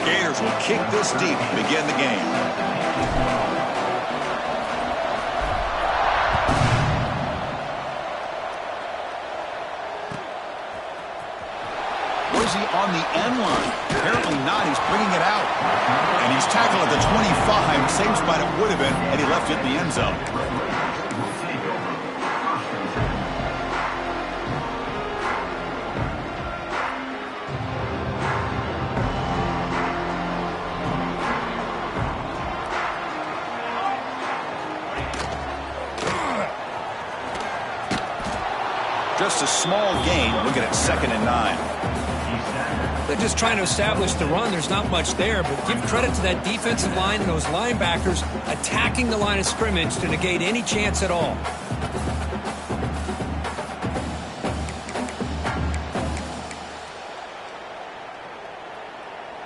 Gators will kick this deep to begin the game. Was he on the end line? Apparently not. He's bringing it out. And he's tackled at the 25. Same spot it would have been had he left it in the end zone. Just a small gain. Looking at 2nd and 9. They're just trying to establish the run. There's not much there, but give credit to that defensive line and those linebackers attacking the line of scrimmage to negate any chance at all.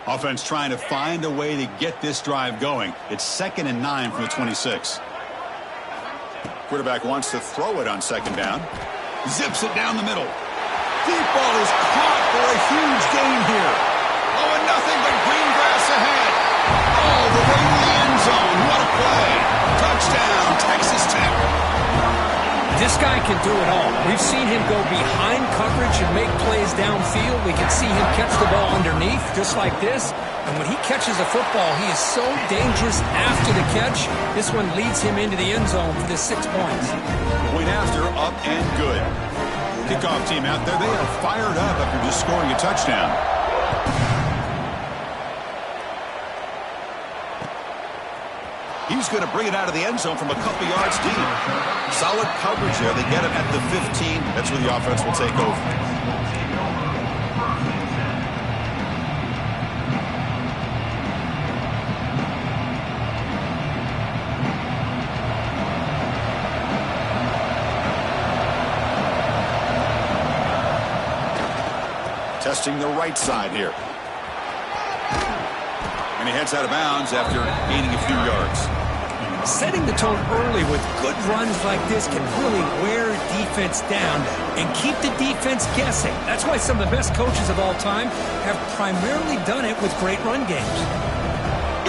Offense trying to find a way to get this drive going. It's 2nd and 9 from the 26. Quarterback wants to throw it on 2nd down. Zips it down the middle. Deep ball is caught for a huge gain here. Oh, and nothing but green grass ahead. Oh, the way to the end zone. What a play. Touchdown, Texas Tech. This guy can do it all. We've seen him go behind coverage and make plays downfield. We can see him catch the ball underneath, just like this. And when he catches a football, he is so dangerous after the catch. This one leads him into the end zone for the 6 points. Point after, up and good. Kickoff team out there, they are fired up after just scoring a touchdown. He's going to bring it out of the end zone from a couple yards deep. Solid coverage there. They get him at the 15. That's where the offense will take over. Testing the right side here. And he heads out of bounds after gaining a few yards. Setting the tone early with good runs like this can really wear defense down and keep the defense guessing. That's why some of the best coaches of all time have primarily done it with great run games.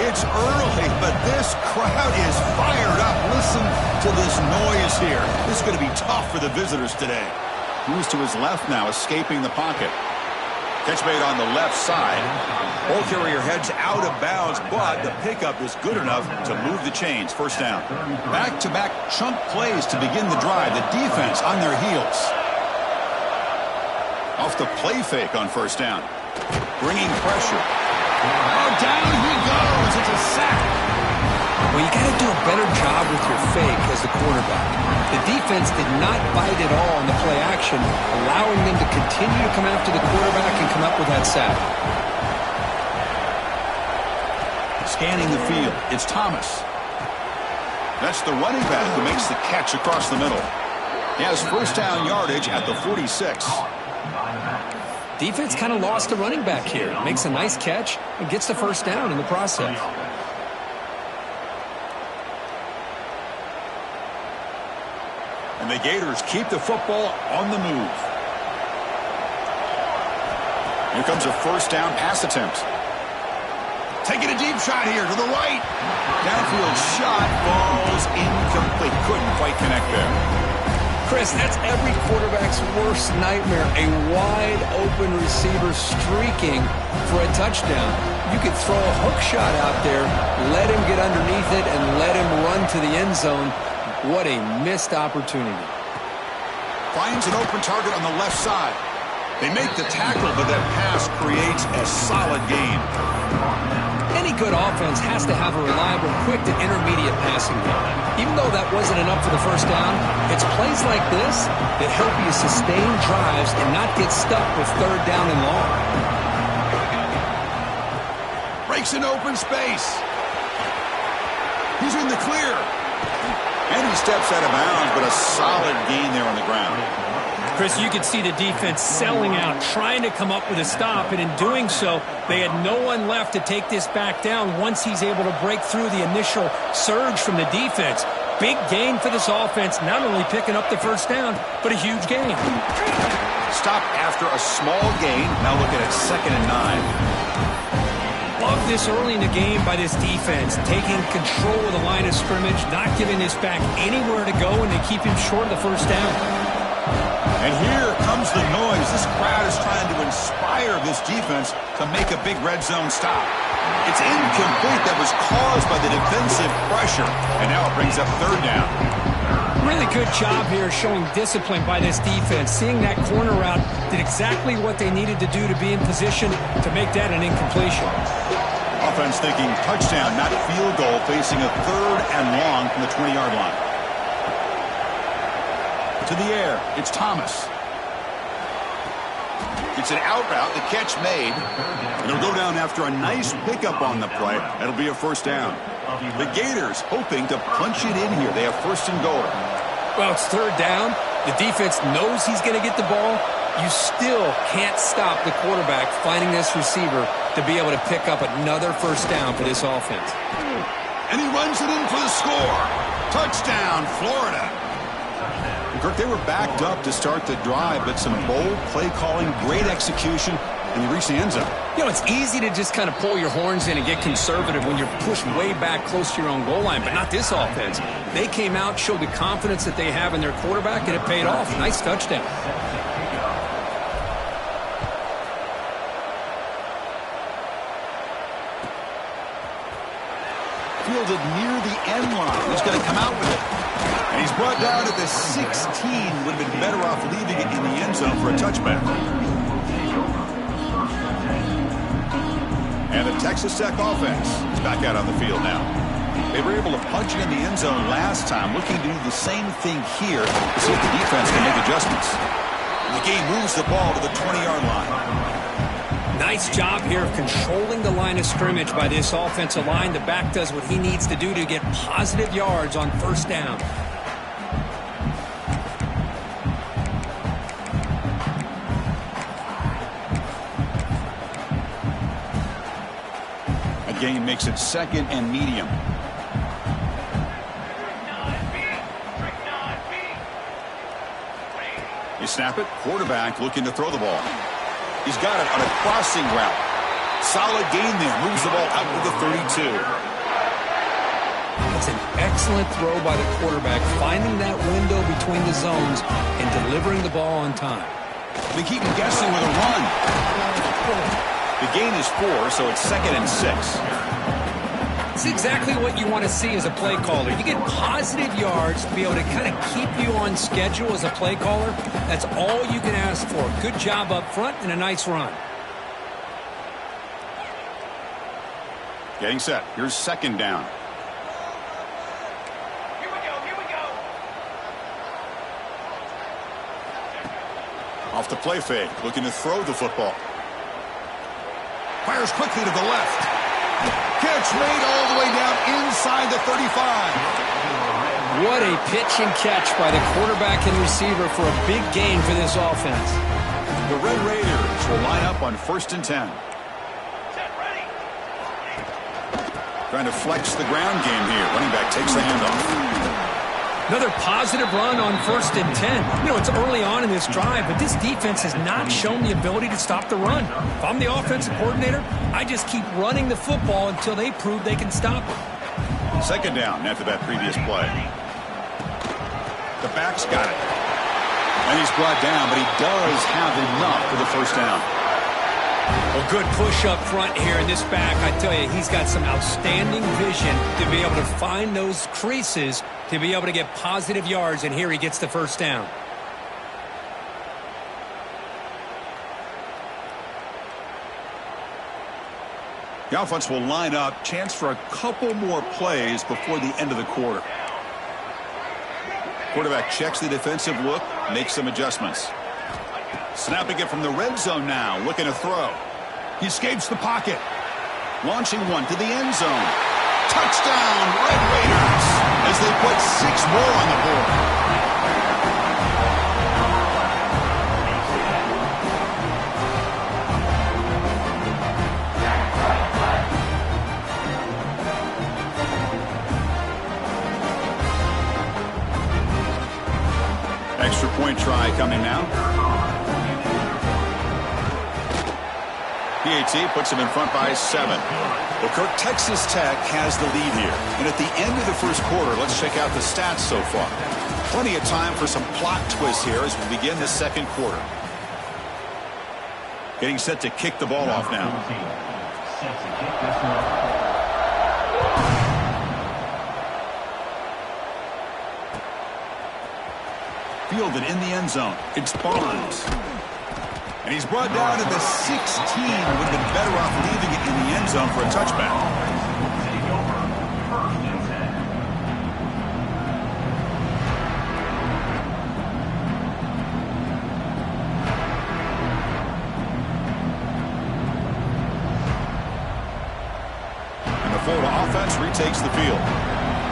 It's early, but this crowd is fired up. Listen to this noise here. This is going to be tough for the visitors today. Moves to his left now, escaping the pocket. Catch made on the left side. Ball carrier heads out of bounds, but the pickup is good enough to move the chains. First down. Back-to-back chunk plays to begin the drive. The defense on their heels. Off the play fake on first down. Bringing pressure. Oh, down he goes. It's a sack. Well, you got to do a better job with your fake as the quarterback. The defense did not bite at all on the play action, allowing them to continue to come after the quarterback and come up with that sack. Scanning the field, it's Thomas. That's the running back who makes the catch across the middle. He has first down yardage at the 46. Defense kind of lost the running back here. Makes a nice catch and gets the first down in the process. And the Gators keep the football on the move. Here comes a first down pass attempt. Taking a deep shot here to the right. Downfield shot falls incomplete. Couldn't quite connect there. Chris, that's every quarterback's worst nightmare. A wide open receiver streaking for a touchdown. You could throw a hook shot out there, let him get underneath it, and let him run to the end zone. What a missed opportunity. Finds an open target on the left side. They make the tackle, but that pass creates a solid gain. Any good offense has to have a reliable, quick to intermediate passing game. Even though that wasn't enough for the first down, it's plays like this that help you sustain drives and not get stuck with third down and long. Breaks an open space. He's in the clear. And he steps out of bounds, but a solid gain there on the ground. Chris, you could see the defense selling out, trying to come up with a stop, and in doing so, they had no one left to take this back down once he's able to break through the initial surge from the defense. Big gain for this offense, not only picking up the first down, but a huge gain. Stop after a small gain. Now looking at 2nd and 9. Love this early in the game by this defense, taking control of the line of scrimmage, not giving this back anywhere to go, and they keep him short of the first down. And here comes the noise. This crowd is trying to inspire this defense to make a big red zone stop. It's incomplete. That was caused by the defensive pressure. And now it brings up third down. Really good job here showing discipline by this defense. Seeing that corner route, did exactly what they needed to do to be in position to make that an incompletion. Offense thinking touchdown, not field goal, facing a third and long from the 20-yard line. To the air, it's Thomas. It's an out route, the catch made. And it'll go down after a nice pickup on the play. That'll be a first down. The Gators hoping to punch it in here. They have first and goal. Well, it's third down. The defense knows he's going to get the ball. You still can't stop the quarterback finding this receiver to be able to pick up another first down for this offense. And he runs it in for the score. Touchdown, Florida. Kirk, they were backed up to start the drive, but some bold play calling, great execution, and they reached the end zone. You know, it's easy to just kind of pull your horns in and get conservative when you're pushed way back close to your own goal line, but not this offense. They came out, showed the confidence that they have in their quarterback, and it paid off. Nice touchdown. Fielded near the end line. He's going to come out with it. And he's brought down at the 16. Would have been better off leaving it in the end zone for a touchback. And the Texas Tech offense is back out on the field now. They were able to punch it in the end zone last time, looking to do the same thing here to see if the defense can make adjustments. And the game moves the ball to the 20-yard line. Nice job here of controlling the line of scrimmage by this offensive line. The back does what he needs to do to get positive yards on first down. A gain makes it second and medium. You snap it, quarterback looking to throw the ball. He's got it on a crossing route. Solid gain there. Moves the ball out to the 32. It's an excellent throw by the quarterback, finding that window between the zones and delivering the ball on time. They keep him guessing with a run. The gain is 4, so it's second and 6. It's exactly what you want to see as a play caller. You get positive yards to be able to kind of keep you on schedule as a play caller. That's all you can ask for. Good job up front and a nice run. Getting set. Here's second down. Here we go. Off the play fake. Looking to throw the football. Fires quickly to the left. Catch made all the way down inside the 35. What a pitch and catch by the quarterback and receiver for a big gain for this offense. The Red Raiders will line up on first and 10. Trying to flex the ground game here. Running back takes the handoff. Another positive run on first and 10. You know, it's early on in this drive, but this defense has not shown the ability to stop the run. If I'm the offensive coordinator, I just keep running the football until they prove they can stop it. Second down after that previous play. The back's got it. And he's brought down, but he does have enough for the first down. Well, good push up front here in this back. I tell you, he's got some outstanding vision to be able to find those creases to be able to get positive yards, and here he gets the first down. The offense will line up. Chance for a couple more plays before the end of the quarter. Quarterback checks the defensive look, makes some adjustments. Snapping it from the red zone now, looking to throw. He escapes the pocket. Launching one to the end zone. Touchdown, Red Raiders, as they put 6 more on the board. Extra point try coming now. PAT puts him in front by 7. Well, Kirk, Texas Tech has the lead here. And at the end of the first quarter, let's check out the stats so far. Plenty of time for some plot twists here as we begin the second quarter. Getting set to kick the ball off now. Fielded in the end zone. It's Barnes. And he's brought down to the 16. Would have been better off leaving it in the end zone for a touchback. Offense retakes the field.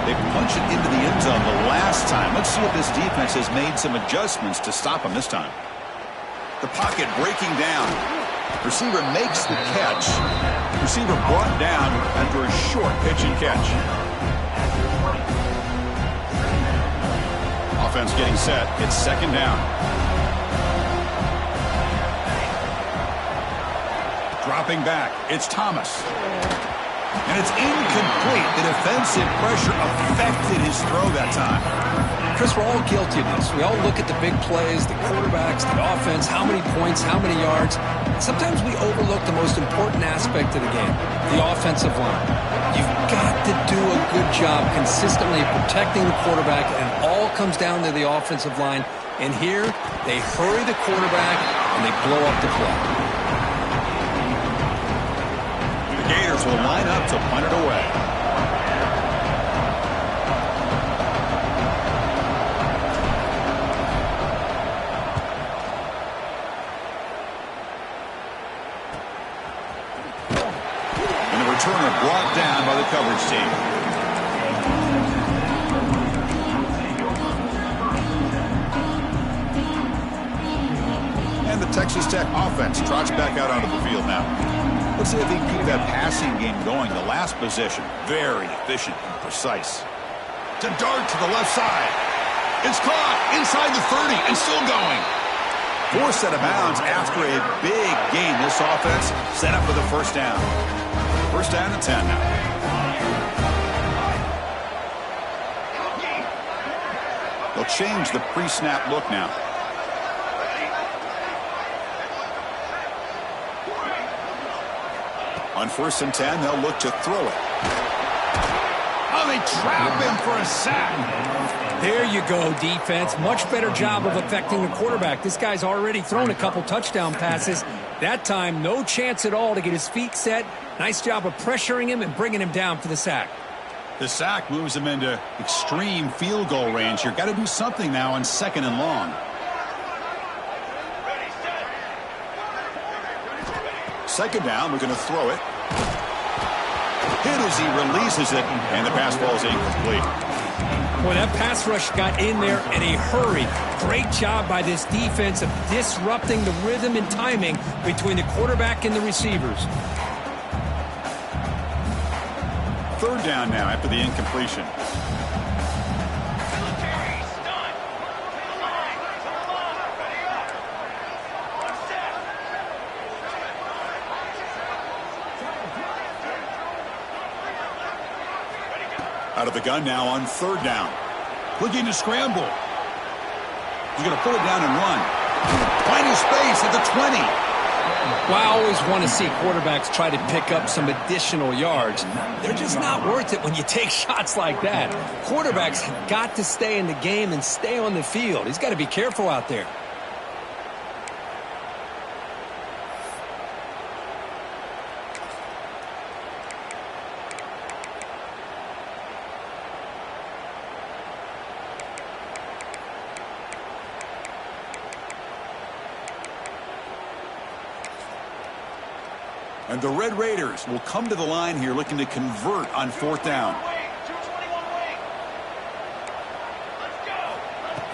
They punch it into the end zone the last time. Let's see if this defense has made some adjustments to stop him this time. The pocket breaking down. Receiver makes the catch. Receiver brought down after a short pitch and catch. Offense getting set. It's second down. Dropping back. It's Thomas. And it's incomplete. The defensive pressure affected his throw that time. Chris, we're all guilty of this. We all look at the big plays, the quarterbacks, the offense, how many points, how many yards. Sometimes we overlook the most important aspect of the game, the offensive line. You've got to do a good job consistently protecting the quarterback, and it all comes down to the offensive line. And here, they hurry the quarterback, and they blow up the play. Gators will line up to punt it away. And the returner brought down by the coverage team. And the Texas Tech offense trots back out onto the field now. Let's see if they can keep that passing game going. The last possession, very efficient and precise. To dart to the left side. It's caught inside the 30 and still going. Forced out of bounds after a big gain. This offense set up for the first down. First down and 10 now. They'll change the pre-snap look now. On 1st and 10, they'll look to throw it. Oh, they trap him for a sack. There you go, defense. Much better job of affecting the quarterback. This guy's already thrown a couple touchdown passes. That time, no chance at all to get his feet set. Nice job of pressuring him and bringing him down for the sack. The sack moves him into extreme field goal range here. Got to do something now on 2nd and long. Second down, we're going to throw it. Hit as he releases it, and the pass ball is incomplete. Boy, that pass rush got in there in a hurry. Great job by this defense of disrupting the rhythm and timing between the quarterback and the receivers. Third down now after the incompletion. Out of the gun now on 3rd down. Looking to scramble. He's going to pull it down and run. Finding space at the 20. Well, I always want to see quarterbacks try to pick up some additional yards. They're just not worth it when you take shots like that. Quarterbacks have got to stay in the game and stay on the field. He's got to be careful out there. And the Red Raiders will come to the line here looking to convert on 4th down.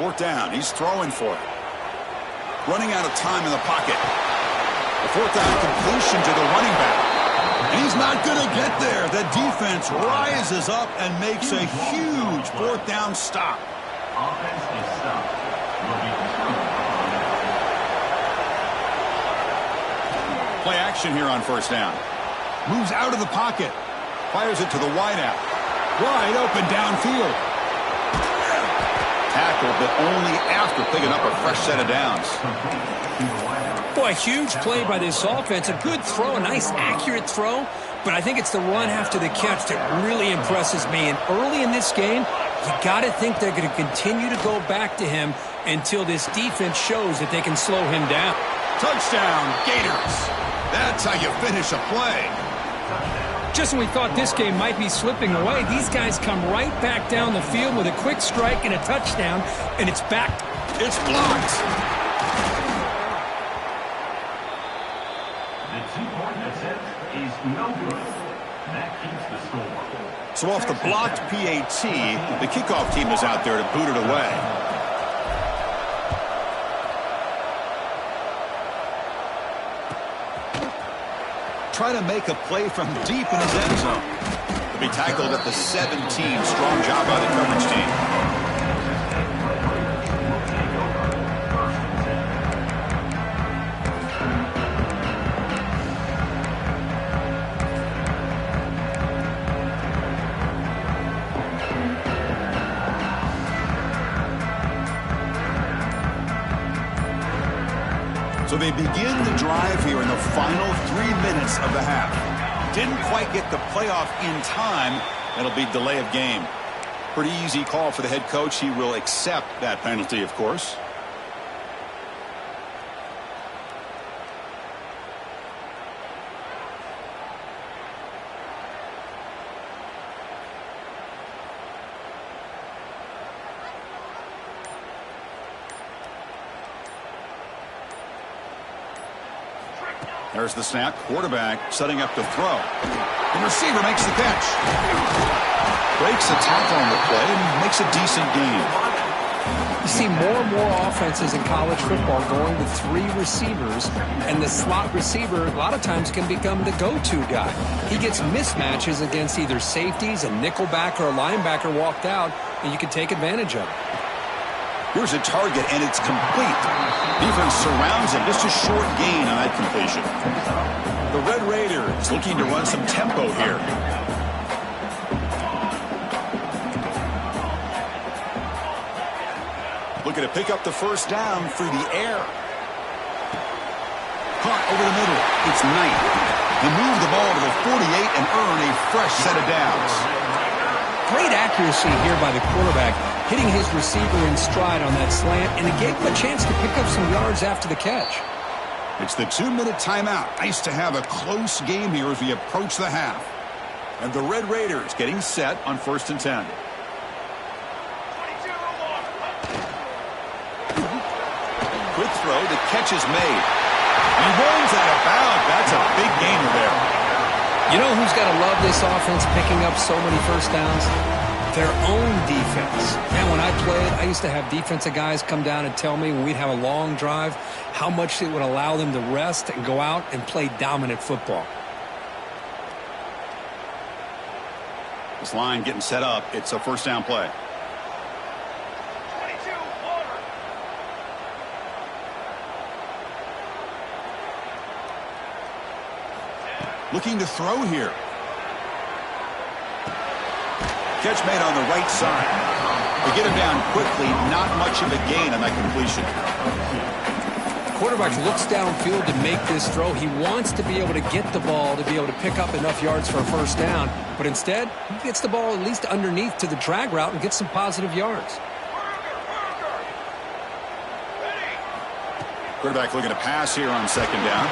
4th down. He's throwing for it. Running out of time in the pocket. The 4th down completion to the running back. And he's not going to get there. The defense rises up and makes a huge 4th down stop. Offense is stopped. play action here on first down. Moves out of the pocket. Fires it to the wideout. Wide open downfield. Tackle, but only after picking up a fresh set of downs. Boy, huge play by this offense. A good throw, a nice accurate throw. But I think it's the run after the catch that really impresses me. And early in this game, you got to think they're going to continue to go back to him until this defense shows that they can slow him down. Touchdown, Gators. That's how you finish a play. Just when we thought this game might be slipping away, these guys come right back down the field with a quick strike and a touchdown, and it's back. It's blocked. The 2-point attempt is no good. That keeps the score. So off the blocked PAT, the kickoff team is out there to boot it away. Try to make a play from deep in his end zone. He'll be tackled at the 17. Strong job by the coverage team. So they begin the drive here in the final 3 minutes of the half. Didn't quite get the playoff in time. That'll be delay of game. Pretty easy call for the head coach. He will accept that penalty, of course. There's the snap. Quarterback setting up to throw. The receiver makes the catch. Breaks a tackle on the play and makes a decent gain. You see more and more offenses in college football going with 3 receivers, and the slot receiver a lot of times can become the go-to guy. He gets mismatches against either safeties, a nickelback, or a linebacker walked out, and you can take advantage of it. Here's a target, and it's complete. Defense surrounds him. Just a short gain on that completion. The Red Raiders looking to run some tempo here. Looking to pick up the first down through the air. Caught over the middle. It's Knight. He moved the ball to the 48 and earned a fresh set of downs. Great accuracy here by the quarterback, hitting his receiver in stride on that slant, and it gave him a chance to pick up some yards after the catch. It's the 2-minute timeout. Nice to have a close game here as we approach the half. And the Red Raiders getting set on 1st and 10. Quick throw. The catch is made. He runs out of bounds. That's a big gainer there. You know who's got to love this offense picking up so many first downs? Their own defense. Man, when I played, I used to have defensive guys come down and tell me when we'd have a long drive how much it would allow them to rest and go out and play dominant football. This line getting set up. It's a first down play. Looking to throw here. Catch made on the right side. They get him down quickly. Not much of a gain on that completion. The quarterback looks downfield to make this throw. He wants to be able to get the ball to be able to pick up enough yards for a first down. But instead, he gets the ball at least underneath to the drag route and gets some positive yards. Quarterback looking to pass here on 2nd down.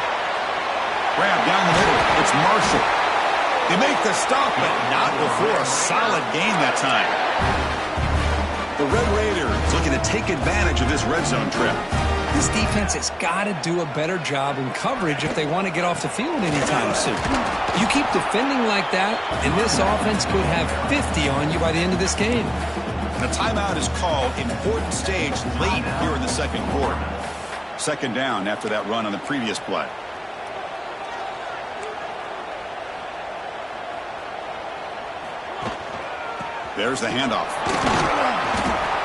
Grab down the middle. It's Marshall. They make the stop, but not before a solid gain that time. The Red Raiders looking to take advantage of this red zone trip. This defense has got to do a better job in coverage if they want to get off the field anytime soon. You keep defending like that, and this offense could have 50 on you by the end of this game. The timeout is called. Important stage late here in the 2nd quarter. 2nd down after that run on the previous play. There's the handoff.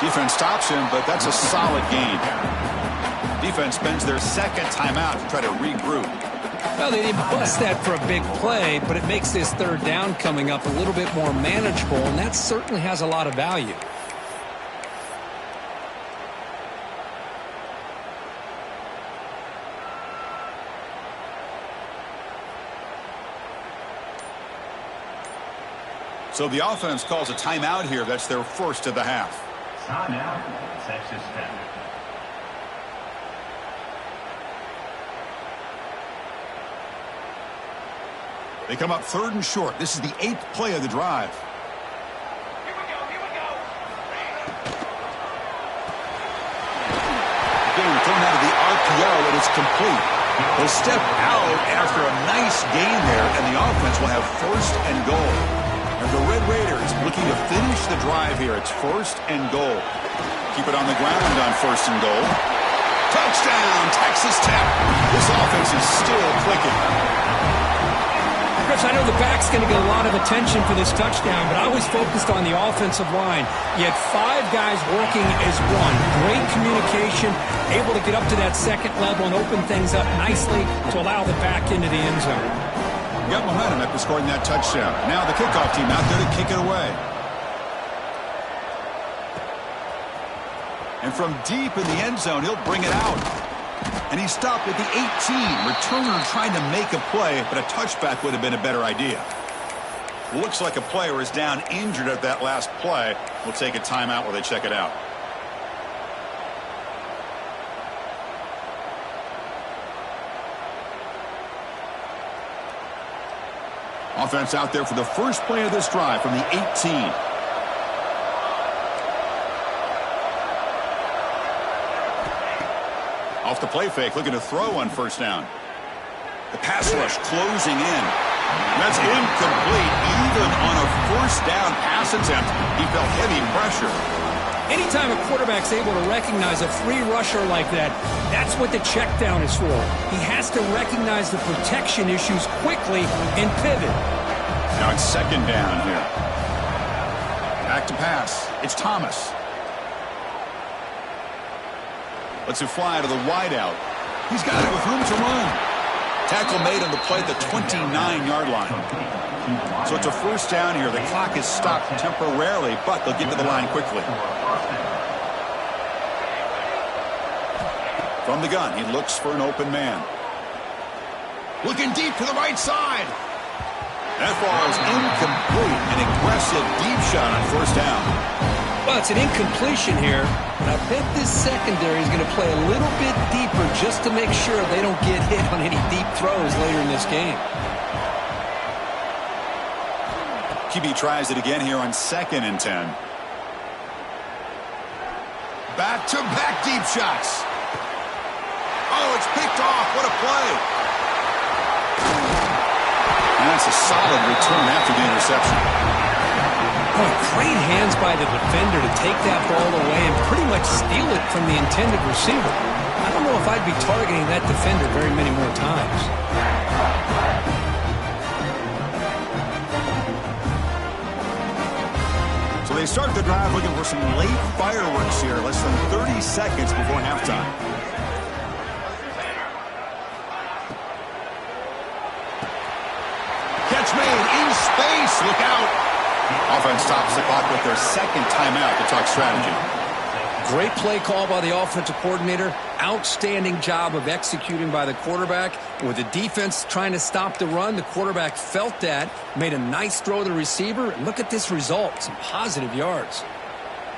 Defense stops him, but that's a solid gain. Defense spends their 2nd timeout to try to regroup. Well, they didn't bust that for a big play, but it makes this third down coming up a little bit more manageable, and that certainly has a lot of value. So the offense calls a timeout here. That's their first of the half. Timeout, Texas Tech. They come up 3rd and short. This is the 8th play of the drive. Here we go. Getting thrown out of the RPO, and it's complete. They'll step out after a nice gain there, and the offense will have 1st and goal. And the Red Raiders looking to finish the drive here. It's 1st and goal. Keep it on the ground on 1st and goal. Touchdown, Texas Tech. This offense is still clicking. Chris, I know the back's going to get a lot of attention for this touchdown, but I was focused on the offensive line. You had 5 guys working as one. Great communication, able to get up to that second level and open things up nicely to allow the back into the end zone. Got momentum after scoring that touchdown. Now the kickoff team out there to kick it away. And from deep in the end zone, he'll bring it out. And he stopped at the 18. Returner trying to make a play, but a touchback would have been a better idea. Looks like a player is down injured at that last play. We'll take a timeout while they check it out. Offense out there for the first play of this drive from the 18. Off the play fake, looking to throw on 1st down. The pass rush closing in. That's incomplete. Even on a 1st down pass attempt, he felt heavy pressure. Anytime a quarterback's able to recognize a free rusher like that, that's what the check down is for. He has to recognize the protection issues quickly and pivot. Now it's 2nd down here. Back to pass. It's Thomas. Lets it fly to the wideout. He's got it with room to run. Tackle made on the play at the 29-yard line. So it's a 1st down here. The clock is stopped temporarily, but they'll get to the line quickly. From the gun, he looks for an open man. Looking deep to the right side. That ball is incomplete. An aggressive deep shot on 1st down. Well, it's an incompletion here, but I bet this secondary is going to play a little bit deeper just to make sure they don't get hit on any deep throws later in this game. QB tries it again here on 2nd and 10. Back-to-back deep shots. Oh, it's picked off. What a play. And that's a solid return after the interception. Oh, great hands by the defender to take that ball away and pretty much steal it from the intended receiver. I don't know if I'd be targeting that defender very many more times. So they start the drive looking for some late fireworks here, less than 30 seconds before halftime. Catch made in space. Look out. Offense stops the clock with their 2nd timeout to talk strategy. Great play call by the offensive coordinator. Outstanding job of executing by the quarterback. With the defense trying to stop the run, the quarterback felt that, made a nice throw to the receiver. And look at this result, some positive yards.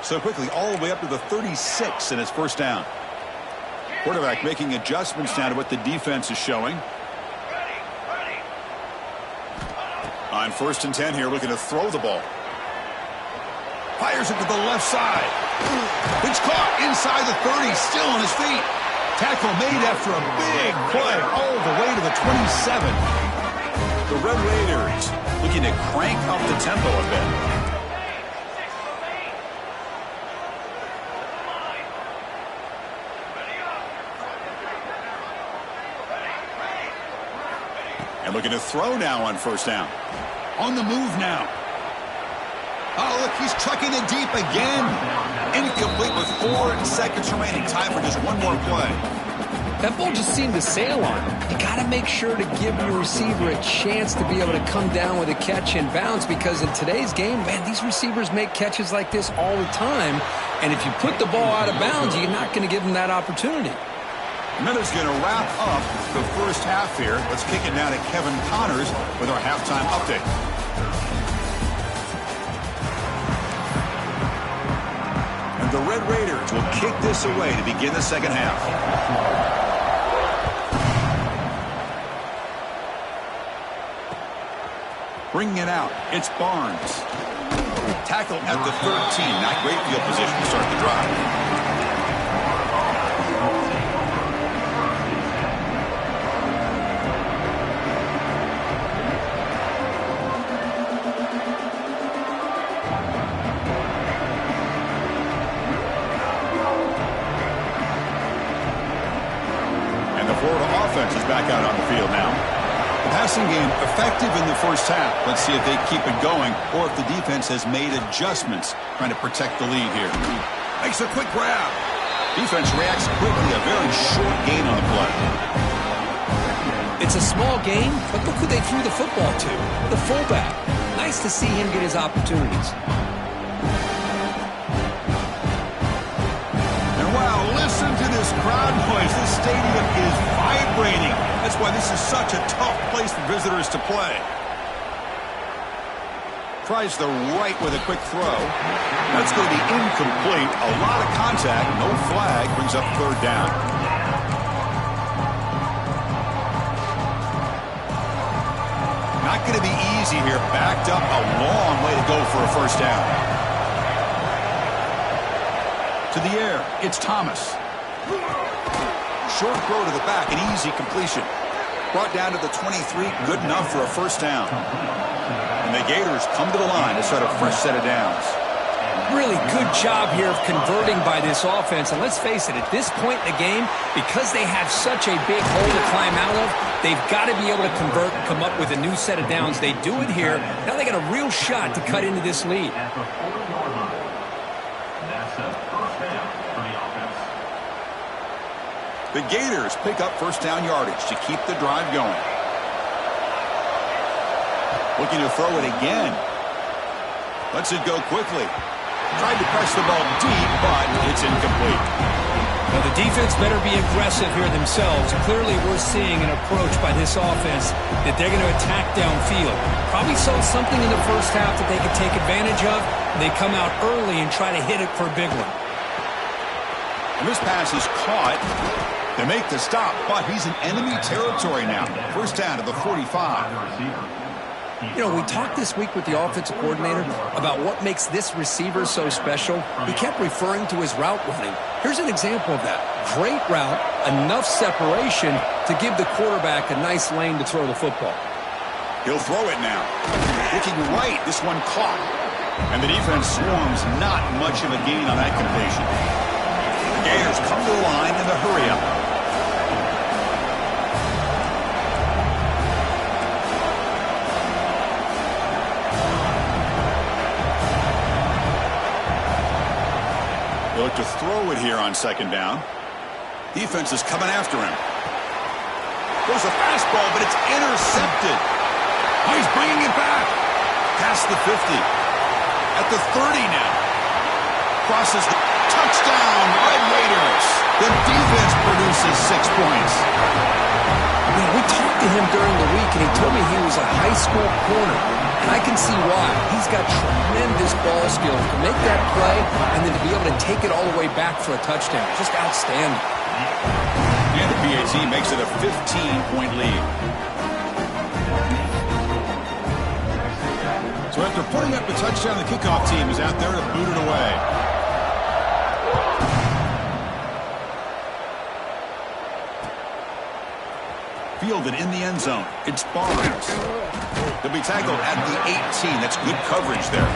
So quickly, all the way up to the 36 in his 1st down. Quarterback making adjustments now to what the defense is showing. On 1st and 10 here, looking to throw the ball. Fires it to the left side. It's caught inside the 30, still on his feet. Tackle made after a big play all the way to the 27. The Red Raiders looking to crank up the tempo a bit. And looking to throw now on 1st down. On the move now. Oh, look, he's trucking it deep again. Incomplete with 4 seconds remaining. Time for just one more play. That ball just seemed to sail on him. You got to make sure to give your receiver a chance to be able to come down with a catch and bounce, because in today's game, man, these receivers make catches like this all the time. And if you put the ball out of bounds, you're not going to give them that opportunity. And that is going to wrap up the first half here. Let's kick it now to Kevin Connors with our halftime update. And the Red Raiders will kick this away to begin the second half. Bringing it out, it's Barnes. Tackle at the 13. Not great field position to start the drive. And the Florida offense is back out on the field now. Passing game effective in the first half. Let's see if they keep it going or if the defense has made adjustments trying to protect the lead here. Makes a quick grab. Defense reacts quickly. A very short gain on the play. It's a small gain, but look who they threw the football to. The fullback. Nice to see him get his opportunities. And wow, listen to this crowd noise. This stadium is vibrating. That's why this is such a tough place for visitors to play. Tries the right with a quick throw. That's going to be incomplete. A lot of contact. No flag. Brings up third down. Not going to be easy here. Backed up a long way to go for a first down. To the air. It's Thomas. Short throw to the back, an easy completion. Brought down to the 23, good enough for a first down. And the Gators come to the line to start a fresh set of downs. Really good job here of converting by this offense. And let's face it, at this point in the game, because they have such a big hole to climb out of, they've got to be able to convert and come up with a new set of downs. They do it here. Now they got a real shot to cut into this lead. The Gators pick up first down yardage to keep the drive going. Looking to throw it again. Lets it go quickly. Tried to press the ball deep, but it's incomplete. Well, the defense better be aggressive here themselves. Clearly, we're seeing an approach by this offense that they're going to attack downfield. Probably saw something in the first half that they could take advantage of. They come out early and try to hit it for a big one. And this pass is caught. They make the stop, but he's in enemy territory now. First down to the 45. You know, we talked this week with the offensive coordinator about what makes this receiver so special. He kept referring to his route running. Here's an example of that. Great route, enough separation to give the quarterback a nice lane to throw the football. He'll throw it now. Looking right, this one caught. And the defense swarms, not much of a gain on that completion. Gators come to the line in the hurry-up. They look to throw it here on second down. Defense is coming after him. Goes a fastball, but it's intercepted. Oh, he's bringing it back. Past the 50. At the 30 now. Crosses the touchdown, Red Raiders. The defense produces 6 points. Yeah, we talked to him during the week, and he told me he was a high school corner. And I can see why. He's got tremendous ball skills to make that play and then to be able to take it all the way back for a touchdown. Just outstanding. And the PAT makes it a 15-point lead. So after putting up a touchdown, the kickoff team is out there to boot it away. Fielded in the end zone. It's Barnes. He'll be tackled at the 18. That's good coverage there.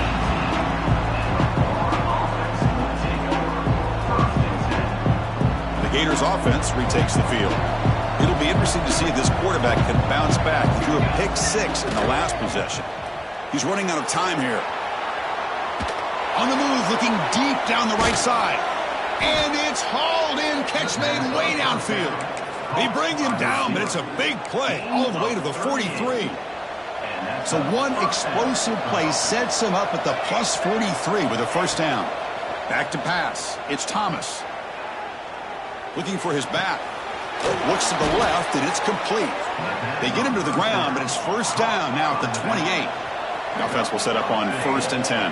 The Gators offense retakes the field. It'll be interesting to see if this quarterback can bounce back. He threw a pick 6 in the last possession. He's running out of time here. On the move, looking deep down the right side. And it's hauled in. Catch made way downfield. They bring him down, but it's a big play all the way to the 43. So one explosive play sets him up at the plus 43 with a first down. Back to pass. It's Thomas. Looking for his back. Looks to the left, and it's complete. They get him to the ground, but it's first down now at the 28. The offense will set up on 1st and 10.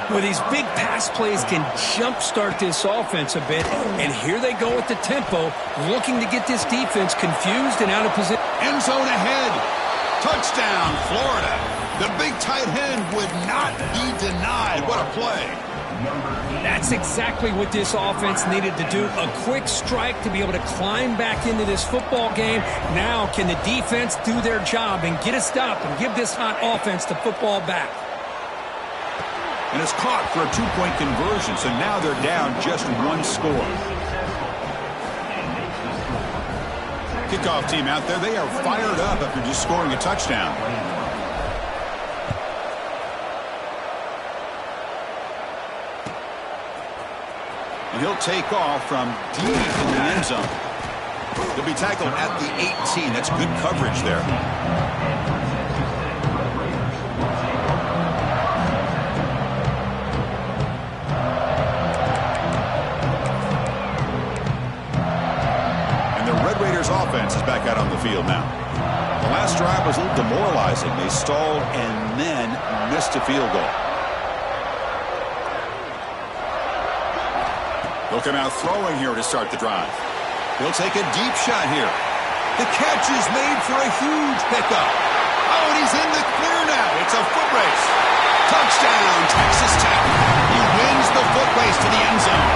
Well, these big pass plays can jumpstart this offense a bit, and here they go with the tempo, looking to get this defense confused and out of position. End zone ahead. Touchdown, Florida. The big tight end would not be denied. What a play. That's exactly what this offense needed to do. A quick strike to be able to climb back into this football game. Now, can the defense do their job and get a stop and give this hot offense the football back? And it's caught for a 2-point conversion, so now they're down just one score. Kickoff team out there, they are fired up after just scoring a touchdown. And he'll take off from deep in the end zone. He'll be tackled at the 18. That's good coverage there. Offense is back out on the field now. The last drive was a little demoralizing. They stalled and then missed a field goal. He'll come out throwing here to start the drive. He'll take a deep shot here. The catch is made for a huge pickup. Oh, and he's in the clear now. It's a foot race. Touchdown, Texas Tech. He wins the foot race to the end zone.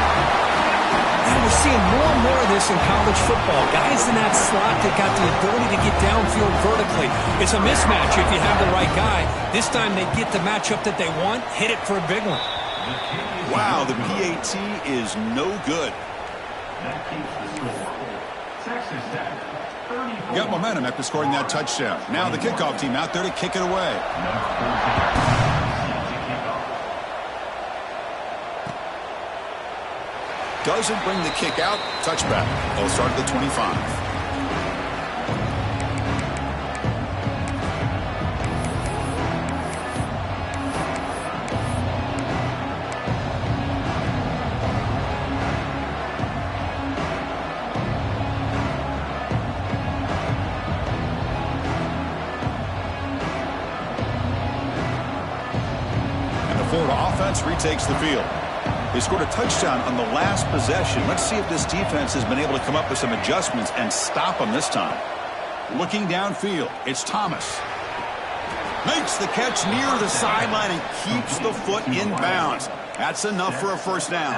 And we're seeing more and more of this in college football. Guys in that slot that got the ability to get downfield vertically. It's a mismatch if you have the right guy. This time they get the matchup that they want, hit it for a big one. Wow, the PAT is no good. Got momentum after scoring that touchdown. Now the kickoff team out there to kick it away. Doesn't bring the kick out. Touchback. They'll start at the 25. And the Florida offense retakes the field. They scored a touchdown on the last possession. Let's see if this defense has been able to come up with some adjustments and stop them this time. Looking downfield, it's Thomas. Makes the catch near the sideline and keeps the foot in bounds. That's enough for a first down.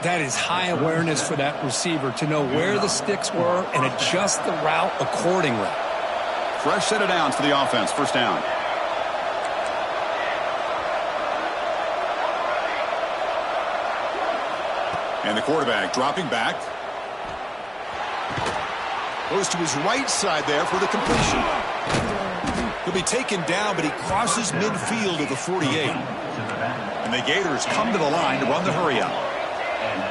That is high awareness for that receiver to know where the sticks were and adjust the route accordingly. Fresh set of downs for the offense. First down. And the quarterback dropping back. Goes to his right side there for the completion. He'll be taken down, but he crosses midfield at the 48. And the Gators come to the line to run the hurry out.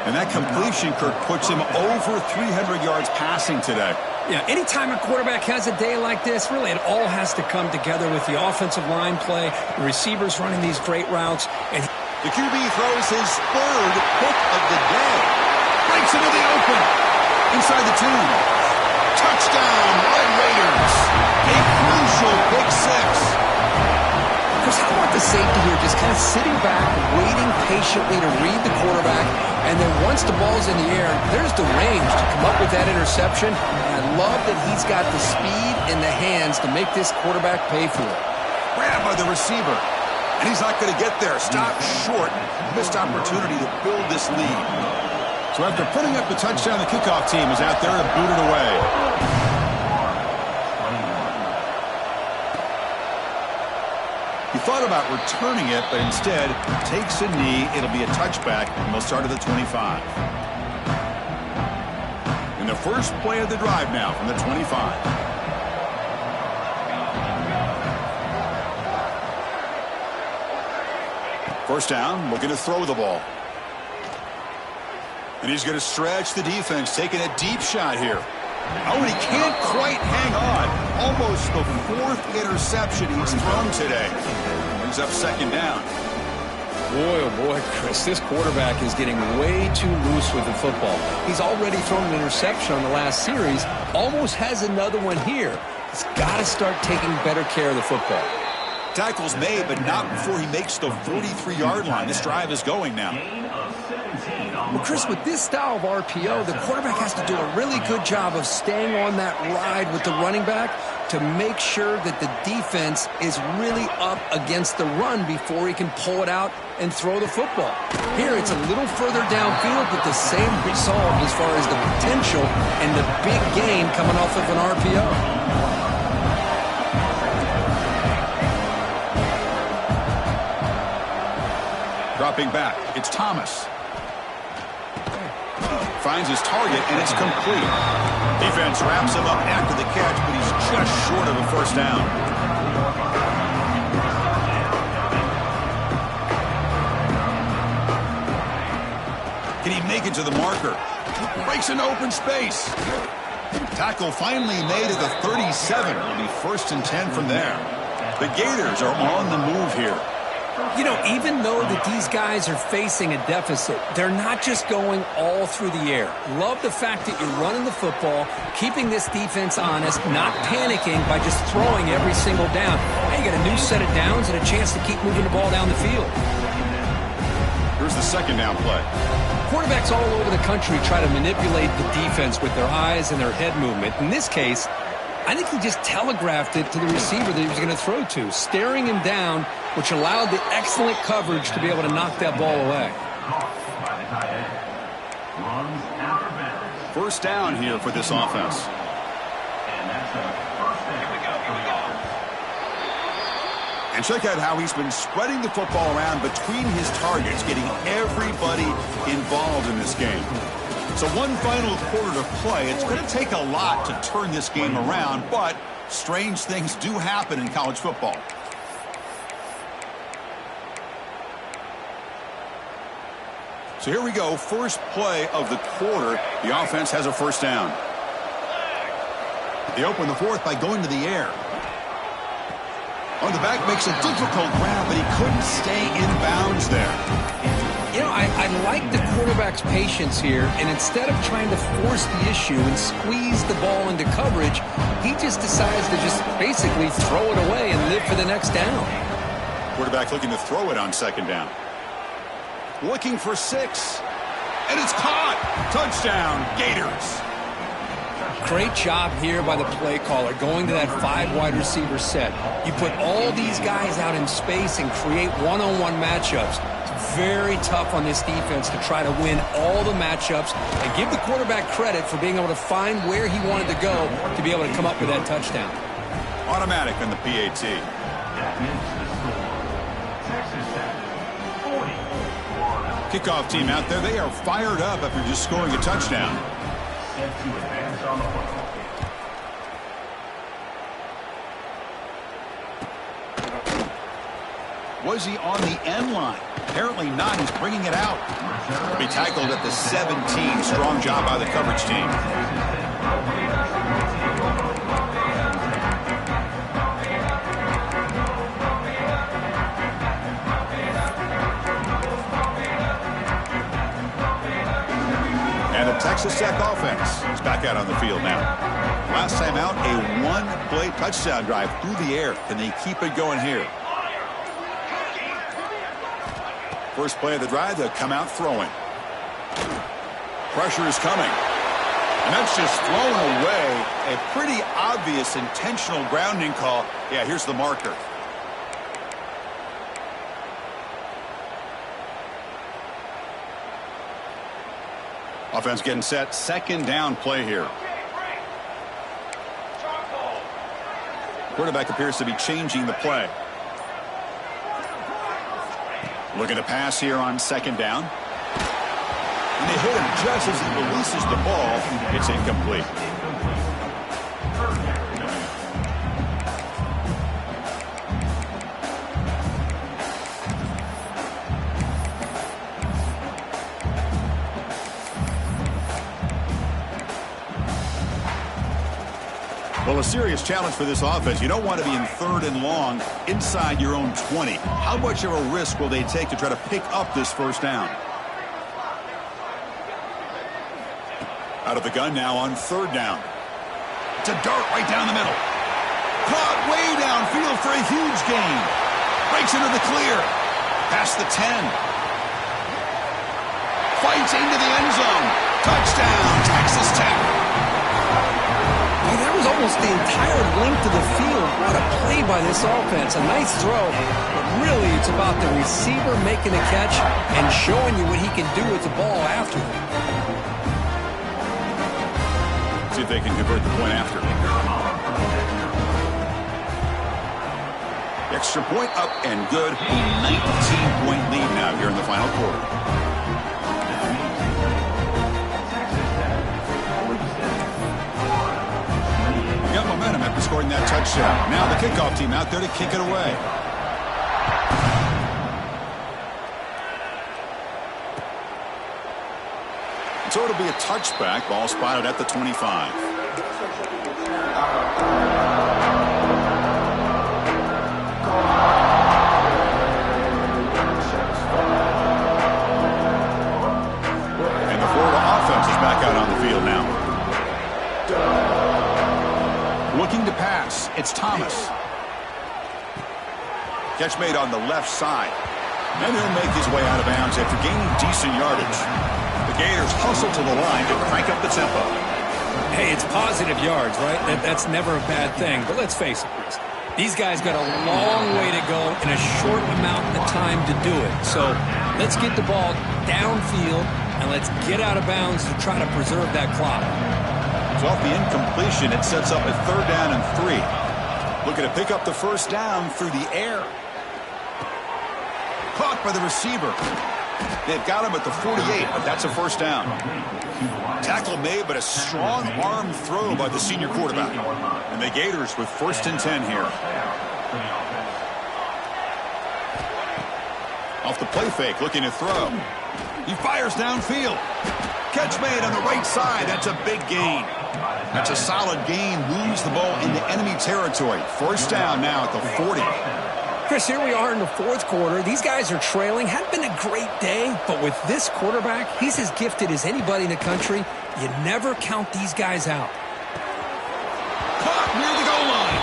And that completion, Kirk, puts him over 300 yards passing today. Yeah, anytime a quarterback has a day like this, really it all has to come together with the offensive line play, the receivers running these great routes, and the QB throws his third pick of the day. Breaks into the open. Inside the 2. Touchdown, Red Raiders. A crucial pick 6. Because how about the safety here just kind of sitting back, waiting patiently to read the quarterback, and then once the ball's in the air, there's the range to come up with that interception. And I love that he's got the speed in the hands to make this quarterback pay for it. Grabbed by the receiver. And he's not going to get there. Stopped short. Missed opportunity to build this lead. So after putting up the touchdown, the kickoff team is out there to boot it away. He thought about returning it, but instead takes a knee. It'll be a touchback, and they'll start at the 25. And the first play of the drive now from the 25. First down, looking to throw the ball. And he's going to stretch the defense, taking a deep shot here. Oh, and he can't quite hang on. Almost the 4th interception he's thrown today. Brings up 2nd down. Boy, oh boy, Chris, this quarterback is getting way too loose with the football. He's already thrown an interception on the last series, almost has another one here. He's got to start taking better care of the football. Tackle's made, but not before he makes the 43-yard line. This drive is going now. Well, Chris, with this style of RPO, the quarterback has to do a really good job of staying on that ride with the running back to make sure that the defense is really up against the run before he can pull it out and throw the football. Here, it's a little further downfield, but the same result as far as the potential and the big gain coming off of an RPO. Dropping back, it's Thomas. Finds his target, and it's complete. Defense wraps him up after the catch, but he's just short of a 1st down. Can he make it to the marker? Breaks into open space. Tackle finally made at the 37. It'll be 1st and 10 from there. The Gators are on the move here. You know, even though that these guys are facing a deficit, they're not just going all through the air. Love the fact that you're running the football, keeping this defense honest, not panicking by just throwing every single down. Now you got a new set of downs and a chance to keep moving the ball down the field. Here's the 2nd down play. Quarterbacks all over the country try to manipulate the defense with their eyes and their head movement. In this case, I think he just telegraphed it to the receiver that he was going to throw to, staring him down, which allowed the excellent coverage to be able to knock that ball away. 1st down here for this offense. And check out how he's been spreading the football around between his targets, getting everybody involved in this game. So one final quarter to play. It's going to take a lot to turn this game around, but strange things do happen in college football. So here we go, first play of the quarter. The offense has a 1st down. They open the 4th by going to the air. On the back makes a difficult grab, but he couldn't stay in bounds there. You know, I like the quarterback's patience here, and instead of trying to force the issue and squeeze the ball into coverage, he just decides to just basically throw it away and live for the next down. Quarterback looking to throw it on 2nd down. Looking for 6. And it's caught. Touchdown, Gators. Great job here by the play caller, going to that 5 wide receiver set. You put all these guys out in space and create one-on-one matchups. It's very tough on this defense to try to win all the matchups and give the quarterback credit for being able to find where he wanted to go to be able to come up with that touchdown. Automatic on the PAT. Kickoff team out there, they are fired up after just scoring a touchdown. Set to advance on the football. Was he on the end line? Apparently not. He's bringing it out. Be tackled at the 17. Strong job by the coverage team. And the Texas Tech offense is back out on the field now. Last time out, a one-play touchdown drive through the air. Can they keep it going here? First play of the drive, they'll come out throwing. Pressure is coming. And that's just thrown away. A pretty obvious intentional grounding call. Yeah, here's the marker. Offense getting set. 2nd down play here. Quarterback appears to be changing the play. Looking to pass here on 2nd down. And they hit him just as he releases the ball. It's incomplete. Well, a serious challenge for this offense. You don't want to be in 3rd and long inside your own 20. How much of a risk will they take to try to pick up this first down? Out of the gun now on 3rd down. It's a dart right down the middle. Caught way downfield for a huge gain. Breaks into the clear. Past the 10. Fights into the end zone. Touchdown, Texas Tech. Well, that was almost the entire length of the field. What a play by this offense. A nice throw, but really it's about the receiver making the catch and showing you what he can do with the ball after. See if they can convert the point after. Extra point up and good. A 19-point lead now here in the final quarter. Got momentum after scoring that touchdown. Now the kickoff team out there to kick it away. So it'll be a touchback. Ball spotted at the 25. And the Florida offense is back out on the field now. Looking to pass. It's Thomas. Catch made on the left side. And he'll make his way out of bounds after gaining decent yardage. The Gators hustle to the line to crank up the tempo. Hey, it's positive yards, right? That's never a bad thing. But let's face it, Chris. These guys got a long way to go in a short amount of time to do it. So let's get the ball downfield and let's get out of bounds to try to preserve that clock. So off the incompletion, it sets up a 3rd down and 3. Looking to pick up the first down through the air. Caught by the receiver. They've got him at the 48, but that's a first down. Tackle made, but a strong arm throw by the senior quarterback. And the Gators with 1st and 10 here. Off the play fake, looking to throw. He fires downfield. Catch made on the right side. That's a big gain. That's a solid gain. Moves the ball into enemy territory. First down now at the 40. Chris, here we are in the 4th quarter. These guys are trailing. Hadn't been a great day, but with this quarterback, he's as gifted as anybody in the country. You never count these guys out. Caught near the goal line.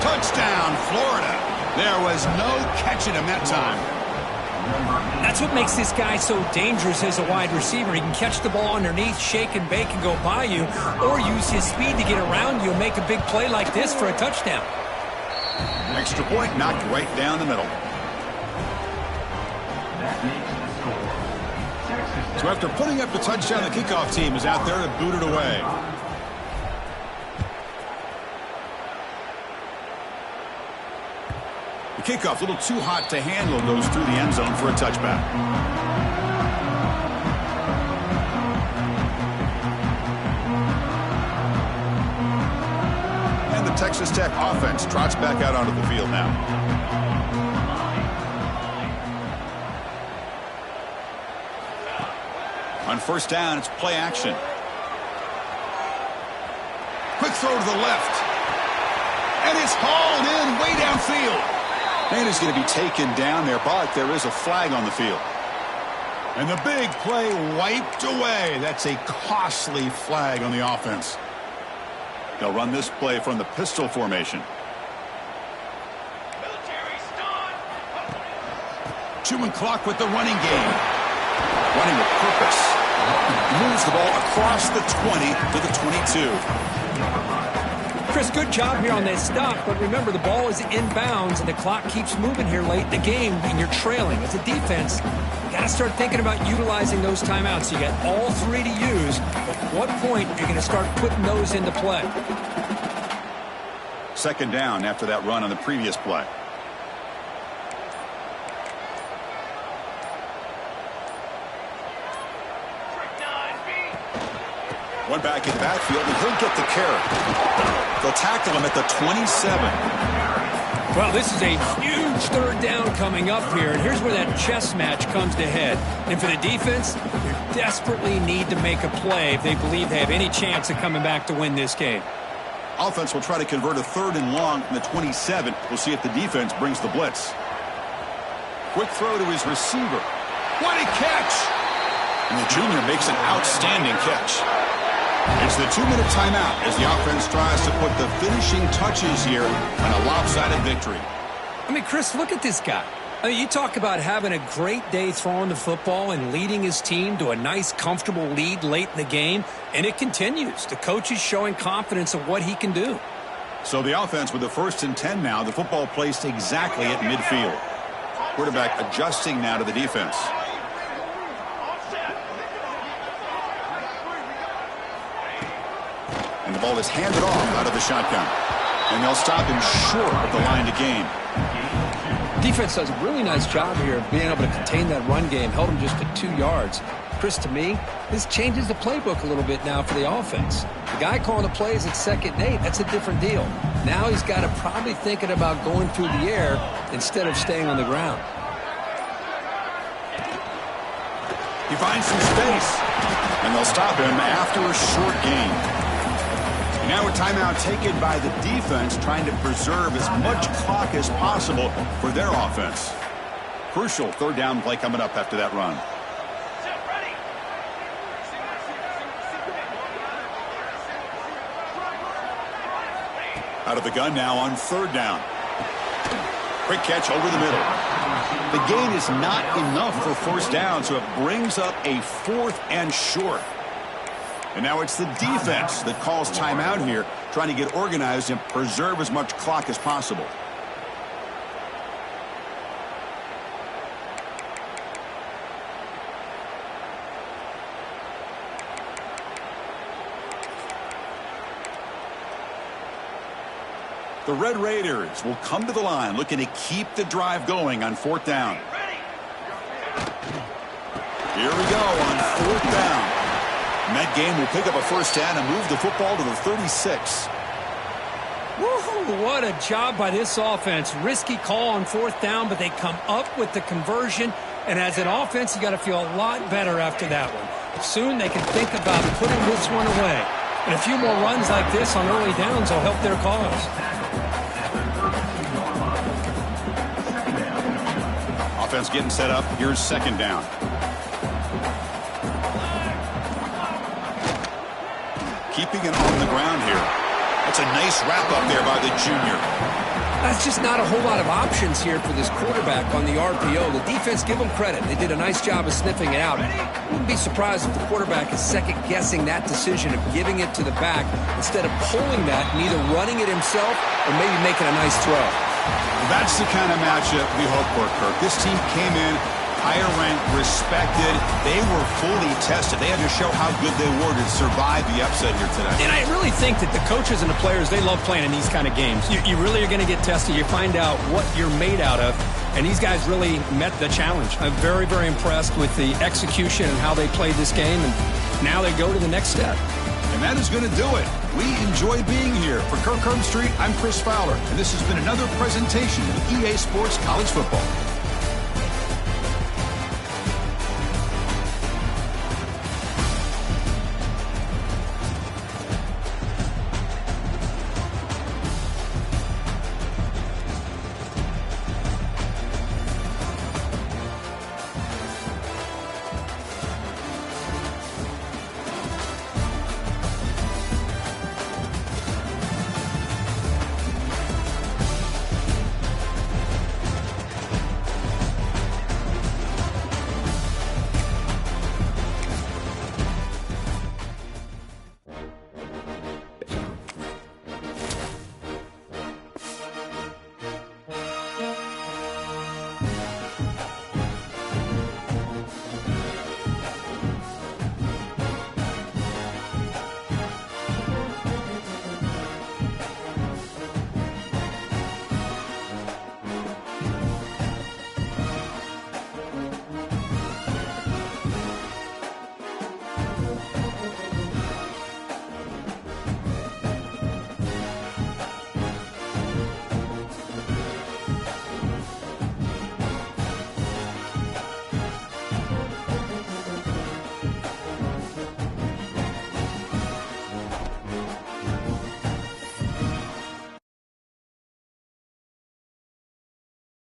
Touchdown, Florida. There was no catching him that time. That's what makes this guy so dangerous as a wide receiver. He can catch the ball underneath, shake and bake, and go by you, or use his speed to get around you and make a big play like this for a touchdown. Extra point knocked right down the middle. So after putting up the touchdown, the kickoff team is out there to boot it away. The kickoff, a little too hot to handle, goes through the end zone for a touchback. And the Texas Tech offense trots back out onto the field now. On first down, it's play action. Quick throw to the left. And it's hauled in way downfield. And it's going to be taken down there, but there is a flag on the field. And the big play wiped away. That's a costly flag on the offense. They'll run this play from the pistol formation. Chewing clock with the running game. Running with purpose. Moves the ball across the 20 to the 22. Chris, good job here on that stop, but remember the ball is inbounds and the clock keeps moving here late in the game and you're trailing. As a defense, you got to start thinking about utilizing those timeouts. You got all 3 to use, but at what point are you going to start putting those into play? Second down after that run on the previous play. One back in the backfield, and he'll get the carry. They'll tackle him at the 27. Well, this is a huge 3rd down coming up here, and here's where that chess match comes to head. And for the defense, they desperately need to make a play if they believe they have any chance of coming back to win this game. Offense will try to convert a 3rd and long from the 27. We'll see if the defense brings the blitz. Quick throw to his receiver. What a catch! And the junior makes an outstanding catch. It's the 2-minute timeout as the offense tries to put the finishing touches here on a lopsided victory. I mean, Chris, look at this guy. I mean, you talk about having a great day throwing the football and leading his team to a nice, comfortable lead late in the game, and it continues. The coach is showing confidence of what he can do. So the offense with the 1st and 10 now, the football placed exactly at midfield. Quarterback adjusting now to the defense. And the ball is handed off out of the shotgun. And they'll stop him short of the line to gain. Defense does a really nice job here of being able to contain that run game. Held him just to 2 yards. Chris, to me, this changes the playbook a little bit now for the offense. The guy calling the plays at 2nd and 8, that's a different deal. Now he's got to probably thinking about going through the air instead of staying on the ground. He finds some space. And they'll stop him after a short gain. Now a timeout taken by the defense, trying to preserve as much clock as possible for their offense. Crucial 3rd down play coming up after that run. Out of the gun now on 3rd down. Quick catch over the middle. The gain is not enough for 1st down, so it brings up a 4th and short. And now it's the defense that calls timeout here, trying to get organized and preserve as much clock as possible. The Red Raiders will come to the line looking to keep the drive going on 4th down. Here we go on 4th down. And that game will pick up a 1st down and move the football to the 36. Woohoo, what a job by this offense. Risky call on 4th down, but they come up with the conversion. And as an offense, you got to feel a lot better after that one. Soon they can think about putting this one away. And a few more runs like this on early downs will help their cause. Offense getting set up. Here's 2nd down. Keeping it on the ground here. That's a nice wrap up there by the junior. That's just not a whole lot of options here for this quarterback on the RPO. The defense, give them credit. They did a nice job of sniffing it out. Wouldn't be surprised if the quarterback is second-guessing that decision of giving it to the back instead of pulling that and either running it himself or maybe making a nice throw. That's the kind of matchup we hope for, Kirk. This team came in higher ranked, respected. They were fully tested. They had to show how good they were to survive the upset here today. And I really think that the coaches and the players, they love playing in these kind of games. You really are going to get tested. You find out what you're made out of. And these guys really met the challenge. I'm very, very impressed with the execution and how they played this game. And now they go to the next step. And that is going to do it. We enjoy being here. For Kirk Herbstreit, I'm Chris Fowler. And this has been another presentation of EA Sports College Football.